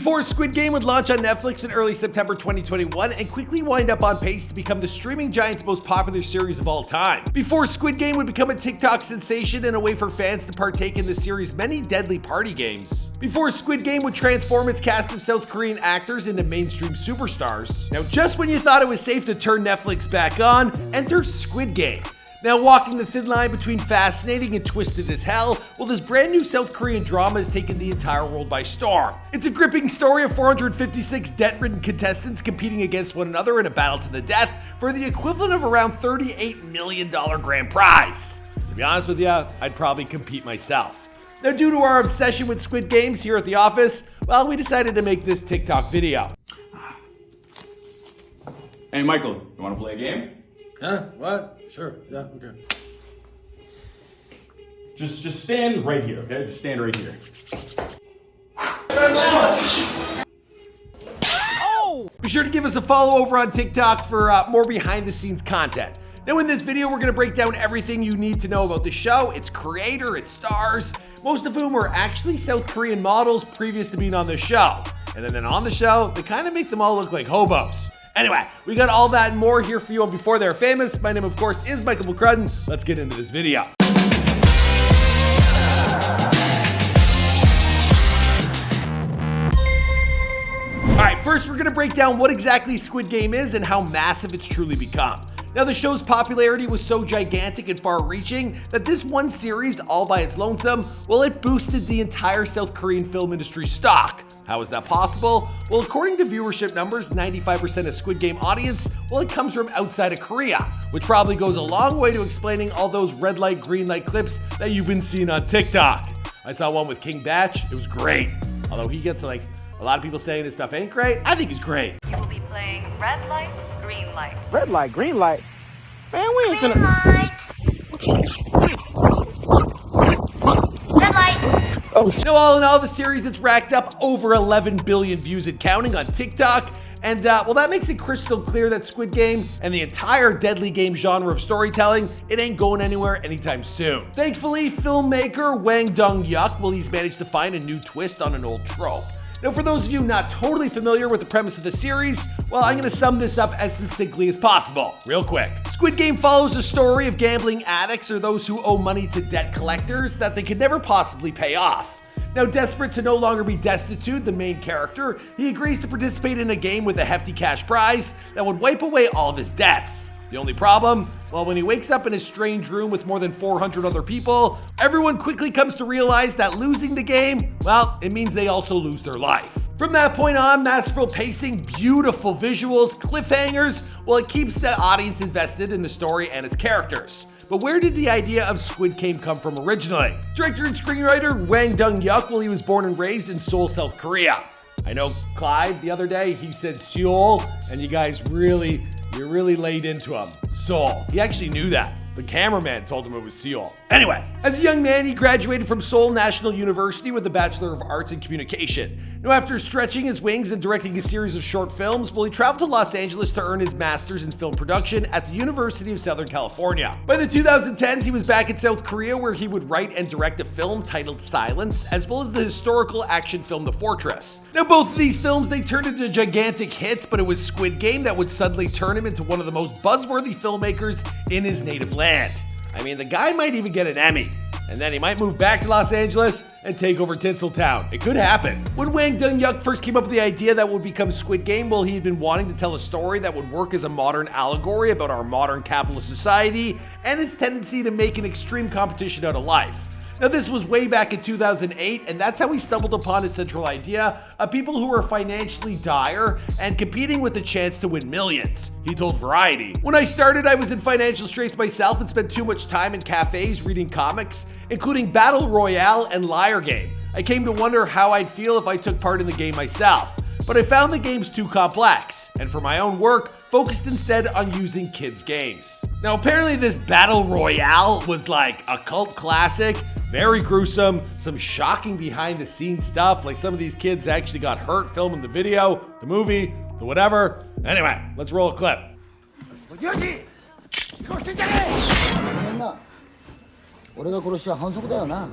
Before Squid Game would launch on Netflix in early September 2021 and quickly wind up on pace to become the streaming giant's most popular series of all time. Before Squid Game would become a TikTok sensation and a way for fans to partake in the series' many deadly party games. Before Squid Game would transform its cast of South Korean actors into mainstream superstars. Now, just when you thought it was safe to turn Netflix back on, enter Squid Game. Now, walking the thin line between fascinating and twisted as hell, well, this brand new South Korean drama has taken the entire world by storm. It's a gripping story of 456 debt-ridden contestants competing against one another in a battle to the death for the equivalent of around $38 million grand prize. To be honest with you, I'd probably compete myself. Now, due to our obsession with Squid Games here at the office, well, we decided to make this TikTok video. Hey, Michael, you want to play a game? Huh? What? Sure. Yeah, okay. Just stand right here, okay? Just stand right here. Oh! Be sure to give us a follow over on TikTok for more behind-the-scenes content. Now, in this video, we're going to break down everything you need to know about the show, its creator, its stars, most of whom are actually South Korean models previous to being on the show. And then on the show, they kind of make them all look like hobos. Anyway, we got all that and more here for you on Before They're Famous. My name, of course, is Michael McCrudden. Let's get into this video. Alright, first we're going to break down what exactly Squid Game is and how massive it's truly become. Now, the show's popularity was so gigantic and far-reaching that this one series, all by its lonesome, well, it boosted the entire South Korean film industry stock. How is that possible? Well, according to viewership numbers, 95% of Squid Game audience, well, it comes from outside of Korea, which probably goes a long way to explaining all those red light, green light clips that you've been seeing on TikTok. I saw one with King Batch, it was great. Although he gets like a lot of people saying this stuff ain't great, I think he's great. You will be playing red light, green light. Red light, green light. Man, we ain't Green finna. light. Red light. Oh, Now, all in all, the series it's racked up over 11 billion views and counting on TikTok. And well, that makes it crystal clear that Squid Game and the entire deadly game genre of storytelling, it ain't going anywhere anytime soon. Thankfully, filmmaker Hwang Dong-hyuk, well, he's managed to find a new twist on an old trope. Now, for those of you not totally familiar with the premise of the series, well, I'm going to sum this up as succinctly as possible, real quick. Squid Game follows a story of gambling addicts or those who owe money to debt collectors that they could never possibly pay off. Now, desperate to no longer be destitute, the main character, he agrees to participate in a game with a hefty cash prize that would wipe away all of his debts. The only problem? Well, when he wakes up in his strange room with more than 400 other people, everyone quickly comes to realize that losing the game, well, it means they also lose their life. From that point on, masterful pacing, beautiful visuals, cliffhangers, well, it keeps the audience invested in the story and its characters. But where did the idea of Squid Game come from originally? Director and screenwriter Hwang Dong-hyuk, well, he was born and raised in Seoul, South Korea. I know Clyde the other day, he said Seoul, and you guys really laid into him. Seoul. He actually knew that. The cameraman told him it was Seoul. Anyway, as a young man, he graduated from Seoul National University with a Bachelor of Arts in Communication. Now, after stretching his wings and directing a series of short films, well, he traveled to Los Angeles to earn his master's in film production at the University of Southern California. By the 2010s, he was back in South Korea where he would write and direct a film titled Silence, as well as the historical action film The Fortress. Now, both of these films, they turned into gigantic hits, but it was Squid Game that would suddenly turn him into one of the most buzzworthy filmmakers in his native land. I mean, the guy might even get an Emmy. And then he might move back to Los Angeles and take over Tinseltown. It could happen. When Hwang Dong-hyuk first came up with the idea that would become Squid Game, well, he had been wanting to tell a story that would work as a modern allegory about our modern capitalist society and its tendency to make an extreme competition out of life. Now, this was way back in 2008, and that's how he stumbled upon his central idea of people who are financially dire and competing with the chance to win millions. He told Variety, "When I started, I was in financial straits myself and spent too much time in cafes reading comics, including Battle Royale and Liar Game. I came to wonder how I'd feel if I took part in the game myself. But I found the games too complex, and for my own work, focused instead on using kids' games." Now, apparently this Battle Royale was like a cult classic, very gruesome, some shocking behind the scenes stuff, like some of these kids actually got hurt filming the video, the movie, the whatever. Anyway, let's roll a clip. 어디야지? 이거 진짜해. 했나? 우리가 그러시야 한속다 나.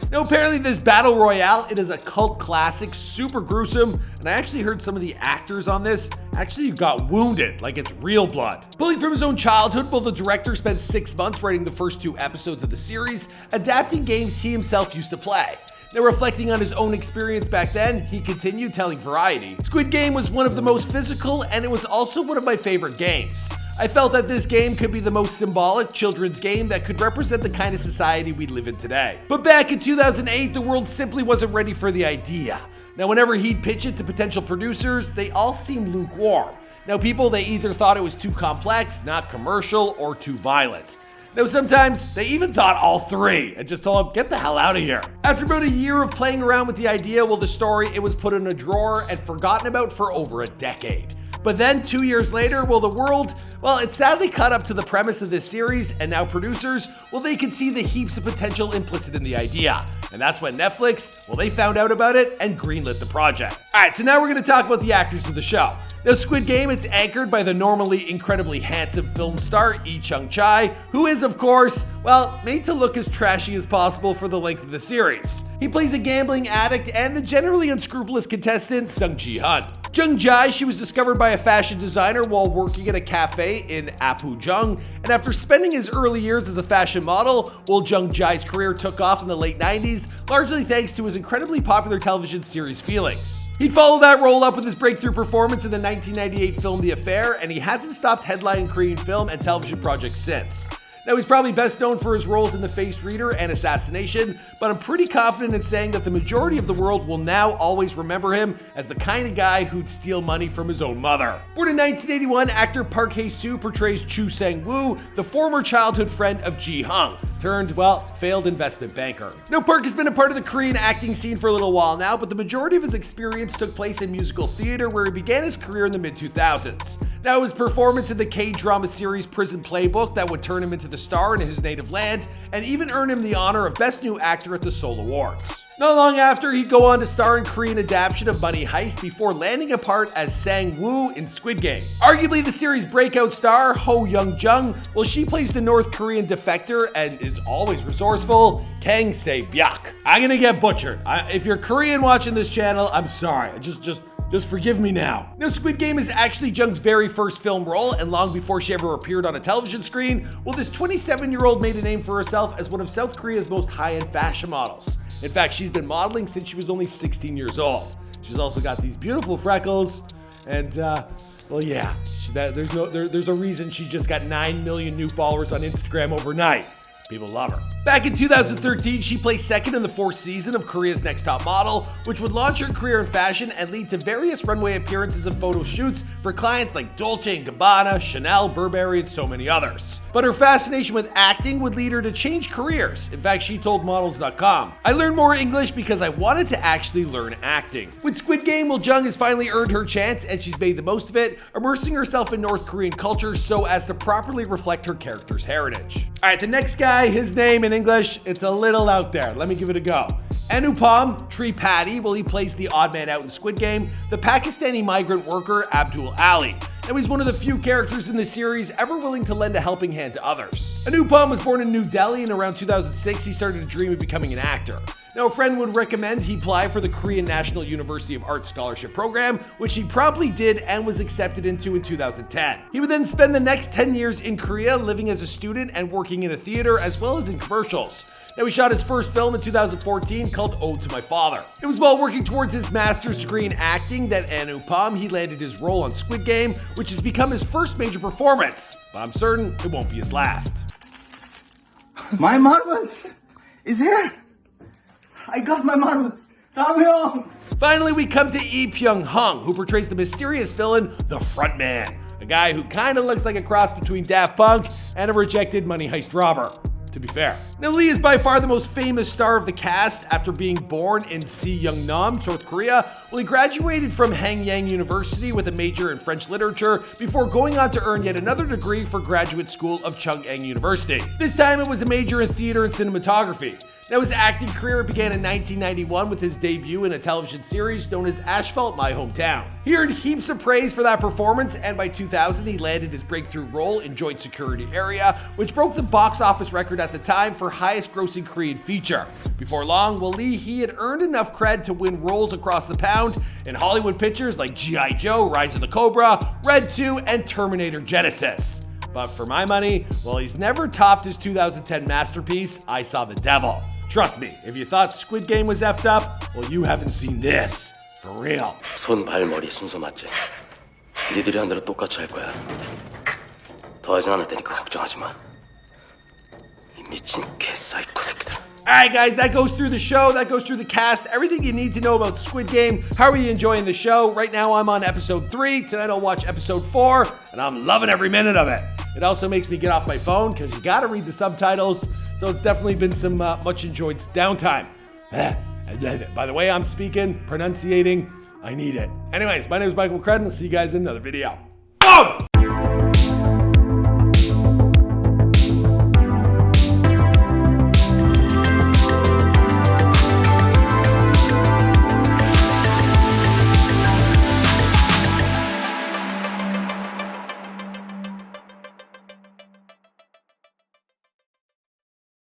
Now apparently this battle royale, it is a cult classic, super gruesome, and I actually heard some of the actors on this actually got wounded, like it's real blood. Pulling from his own childhood, well, the director spent 6 months writing the first 2 episodes of the series, adapting games he himself used to play. Now, reflecting on his own experience back then, he continued telling Variety, "Squid Game was one of the most physical, and it was also one of my favorite games. I felt that this game could be the most symbolic children's game that could represent the kind of society we live in today. But back in 2008, the world simply wasn't ready for the idea. Now, whenever he'd pitch it to potential producers, they all seemed lukewarm. Now, people, they either thought it was too complex, not commercial, or too violent. Now, sometimes they even thought all 3 and just told him, get the hell out of here." After about a year of playing around with the idea, well, the story, it was put in a drawer and forgotten about for over a decade. But then 2 years later, well, the world, well, it sadly caught up to the premise of this series, and now producers, well, they can see the heaps of potential implicit in the idea. And that's when Netflix, well, they found out about it and greenlit the project. All right, so now we're gonna talk about the actors of the show. Now, Squid Game, it's anchored by the normally incredibly handsome film star Jung-jae, who is, of course, well, made to look as trashy as possible for the length of the series. He plays a gambling addict and the generally unscrupulous contestant Sung-ji-hun. Jung-jae, she was discovered by a fashion designer while working at a cafe in Apujung, and after spending his early years as a fashion model, well, Jung-jae's career took off in the late 90s, largely thanks to his incredibly popular television series Feelings. He'd follow that role up with his breakthrough performance in the 1998 film The Affair, and he hasn't stopped headlining Korean film and television projects since. Now, he's probably best known for his roles in The Face Reader and Assassination, but I'm pretty confident in saying that the majority of the world will now always remember him as the kind of guy who'd steal money from his own mother. Born in 1981, actor Park Hae-soo portrays Chu Sang-woo, the former childhood friend of Ji-hung, turned, well, failed investment banker. Now, Park has been a part of the Korean acting scene for a little while now, but the majority of his experience took place in musical theater, where he began his career in the mid-2000s. Now, his performance in the K-drama series Prison Playbook that would turn him into the star in his native land, and even earn him the honor of Best New Actor at the Seoul Awards. Not long after, he'd go on to star in Korean adaptation of Money Heist before landing a part as Sang-woo in Squid Game. Arguably the series' breakout star, HoYeon Jung, well, she plays the North Korean defector and is always resourceful, Kang Se-byuk. I'm gonna get butchered. If you're Korean watching this channel, I'm sorry. Just forgive me now. Now, Squid Game is actually Jung's very first film role, and long before she ever appeared on a television screen, well, this 27-year-old made a name for herself as one of South Korea's most high-end fashion models. In fact, she's been modeling since she was only 16 years old. She's also got these beautiful freckles, and well, yeah, there's a reason she just got 9 million new followers on Instagram overnight. People love her. Back in 2013, she placed second in the 4th season of Korea's Next Top Model, which would launch her career in fashion and lead to various runway appearances and photo shoots for clients like Dolce & Gabbana, Chanel, Burberry, and so many others. But her fascination with acting would lead her to change careers. In fact, she told Models.com, "I learned more English because I wanted to actually learn acting." With Squid Game, well, Jung has finally earned her chance, and she's made the most of it, immersing herself in North Korean culture so as to properly reflect her character's heritage. All right, the next guy, his name in English, it's a little out there. Let me give it a go. Anupam Tripathi, well, he plays the odd man out in Squid Game, the Pakistani migrant worker Abdul Ali. Now, he's one of the few characters in the series ever willing to lend a helping hand to others. Anupam was born in New Delhi, and around 2006, he started to dream of becoming an actor. Now, a friend would recommend he apply for the Korean National University of Arts Scholarship Program, which he promptly did and was accepted into in 2010. He would then spend the next 10 years in Korea living as a student and working in a theater as well as in commercials. Now, he shot his first film in 2014 called Ode to My Father. It was while working towards his master's degree in acting that Anupam, he landed his role on Squid Game, which has become his first major performance. But I'm certain it won't be his last. My marbles is here. I got my marbles. Sang-woo. Finally, we come to Lee Pyung-hung, who portrays the mysterious villain, the Frontman, a guy who kind of looks like a cross between Daft Punk and a rejected Money Heist robber, to be fair. Now, Lee is by far the most famous star of the cast after being born in Seongnam, South Korea. Well, he graduated from Hanyang University with a major in French literature before going on to earn yet another degree for Graduate School of Chungcheong University. This time it was a major in theater and cinematography. Now, his acting career began in 1991 with his debut in a television series known as Asphalt, My Hometown. He earned heaps of praise for that performance, and by 2000 he landed his breakthrough role in Joint Security Area, which broke the box office record at the time for highest grossing Korean feature. Before long, Lee, he had earned enough cred to win roles across the pound in Hollywood pictures like G.I. Joe, Rise of the Cobra, Red 2, and Terminator Genesis. But for my money, well, he's never topped his 2010 masterpiece, I Saw the Devil. Trust me, if you thought Squid Game was effed up, well, you haven't seen this. For real. 손, 발, 머리 순서 맞지? 니들이 한 대로 똑같이 할 거야. 더하진 않을 테니까 걱정하지 마. 이 미친 개사이코 새끼들. Alright guys, that goes through the show, that goes through the cast, everything you need to know about Squid Game. How are you enjoying the show? Right now I'm on episode 3, tonight I'll watch episode 4, and I'm loving every minute of it. It also makes me get off my phone, because you gotta read the subtitles, so it's definitely been some much enjoyed downtime. By the way I'm speaking, pronunciating, I need it. Anyways, my name is Michael McCredden, I'll see you guys in another video. Boom!